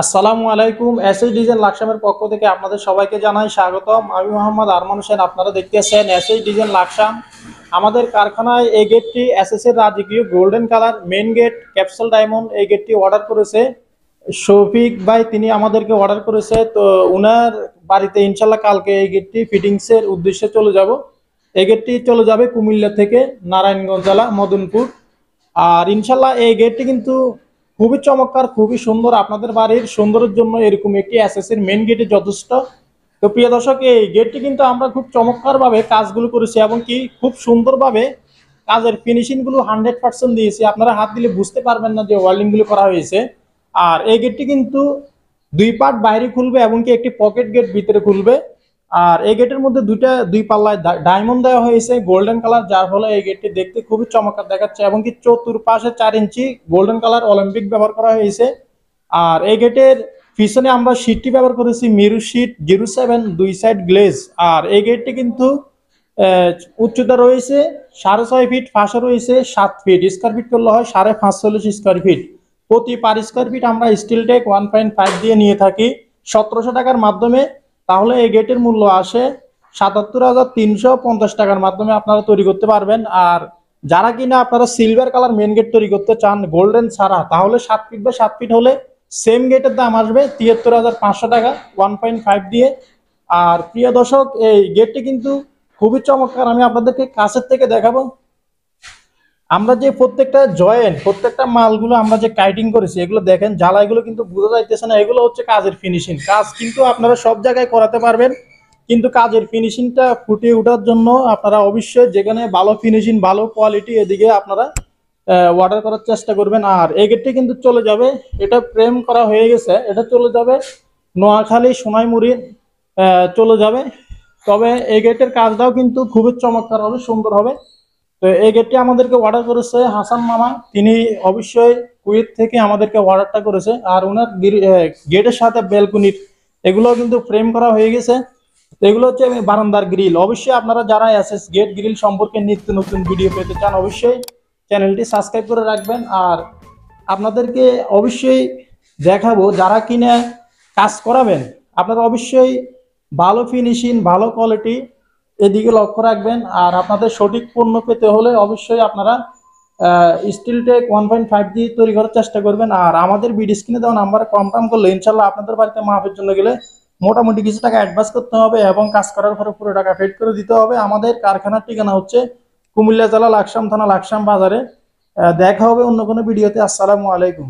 আসসালামু আলাইকুম। SS design লাকসামের পক্ষ থেকে আপনাদের সবাইকে জানাই স্বাগতম। আমি মোহাম্মদ আরমান হোসেন। আপনারা দেখতেছেন এসএস ডিজাইন লাকসাম। আমাদের কারখানায় এই গেটটি এসএস এর রাজকীয় golden colour main gate capsule diamond এই গেটটি অর্ডার করেছে শফিক ভাই, তিনি আমাদেরকে অর্ডার করেছে। তো উনার বাড়িতে ইনশাল্লাহ কালকে এই গেটটি ফিটিংস এর উদ্দেশ্যে চলে যাব। এই গেটটি চলে যাবে কুমিল্লা থেকে নারায়ণগঞ্জ জেলা মদনপুর। আর ইনশাল্লাহ এই গেটটি কিন্তু খুবই চমৎকার, খুবই সুন্দর। আপনাদের বাড়ির সুন্দরের জন্য এরকম একটি এসএসসির মেন গেটে যথেষ্ট। তো প্রিয় দর্শক, এই গেটটি কিন্তু আমরা খুব চমৎকার ভাবে কাজগুলো করেছি এবং কি খুব সুন্দরভাবে কাজের ফিনিশিং গুলো 100% দিয়েছি। আপনারা হাত দিলে বুঝতে পারবেন না যে ওয়েল্ডিং গুলো করা হয়েছে। আর এই গেটটি কিন্তু দুই পার্ট বাইরে খুলবে এবং কি একটি পকেট গেট ভিতরে খুলবে। আর এই গেটের মধ্যে দুই পাল্লায় ডায়মন্ড দেওয়া হয়েছে গোল্ডেন কালার, যার ফলে এই গেটটি দেখতে খুবই চমৎকার দেখাচ্ছে এবং কি চতুর্পাশে 4 ইঞ্চি গোল্ডেন কালার অলিম্পিক ব্যবহার করা হয়েছে। আর এই গেটের পিছনে আমরা শীটটি ব্যবহার করেছি মিরু শীট 07, দুই সাইড গ্লেজ। আর এই গেটটি কিন্তু উচ্চতা রয়েছে 6.5 ফিট, ফাঁসা রয়েছে 7 ফিট, স্কোয়ার ফিট করলে হয় 545 স্কোয়ার ফিট। প্রতি পার স্কোয়ার ফিট আমরা স্টিল টেক 1.5 দিয়ে নিয়ে থাকি 1700 টাকার মাধ্যমে। তাহলে এই গেটের মূল্য আসে 77,350 টাকার মাধ্যমে আপনারা তৈরি করতে পারবেন। আর যারা কিনা আপনারা সিলভার কালার মেন গেট তৈরি করতে চান গোল্ডেন ছাড়া, তাহলে 7 ফিট বা 7 ফিট হলে সেম গেটের দাম আসবে 73,500 টাকা 1.5 দিয়ে। আর প্রিয় দর্শক, এই গেটটি কিন্তু খুবই চমৎকার। আমি আপনাদেরকে কাছের থেকে দেখাবো। আমরা যে প্রত্যেকটা মালগুলো আমরা যে কাইটিং করেছি, এগুলো দেখেন জ্বালাইগুলো কিন্তু বোঝা যাইতেছে না, এগুলো হচ্ছে কাজের ফিনিশিং। কাজ কিন্তু আপনারা সব জায়গায় করাতে পারবেন, কিন্তু কাজের ফিনিশিংটা ফুটিয়ে ওঠার জন্য আপনারা অবশ্যই যেখানে ভালো ফিনিশিং ভালো কোয়ালিটি এদিকে আপনারা অর্ডার করার চেষ্টা করবেন। আর এই গেটটি কিন্তু চলে যাবে, এটা ফ্রেম করা হয়ে গেছে, এটা চলে যাবে নোয়াখালী সোনাইমুড়ি চলে যাবে। তবে এই গেটের কাজটাও কিন্তু খুবই চমৎকার হবে, সুন্দর হবে। তো এই গেটটি আমাদেরকে অর্ডার করেছে হাসান মামা, তিনি অবশ্যই কুয়েত থেকে আমাদেরকে অর্ডারটা করেছে। আর ওনার গেটের সাথে ব্যালকনির এগুলো কিন্তু ফ্রেম করা হয়ে গেছে। এগুলো হচ্ছে বারান্দার গ্রিল। অবশ্যই আপনারা যারা এসএস গেট গ্রিল সম্পর্কে নিত্য নতুন ভিডিও পেতে চান, অবশ্যই চ্যানেলটি সাবস্ক্রাইব করে রাখবেন। আর আপনাদেরকে অবশ্যই দেখাবো যারা কিনে কাজ করাবেন, আপনারা অবশ্যই ভালো ফিনিশিং ভালো কোয়ালিটি এদিকে লক্ষ্য রাখবেন। আর আপনাদের সঠিক পণ্য পেতে হলে অবশ্যই আপনারা স্টিল টেক 1.5 দিয়ে তৈরি করার চেষ্টা করবেন। আর আমাদের ভিডিও স্ক্রিনে দেওয়া নাম্বারে কনফার্ম করলে ইনশাল্লাহ আপনাদের বাড়িতে মাপের জন্য গেলে মোটামুটি কিছু টাকা অ্যাডভান্স করতে হবে এবং কাজ করার পরে পুরো টাকা পেড করে দিতে হবে। আমাদের কারখানার ঠিকানা হচ্ছে কুমিল্লা জেলা লাকসাম থানা লাকসাম বাজারে। দেখা হবে অন্য কোনো ভিডিওতে। আসসালামু আলাইকুম।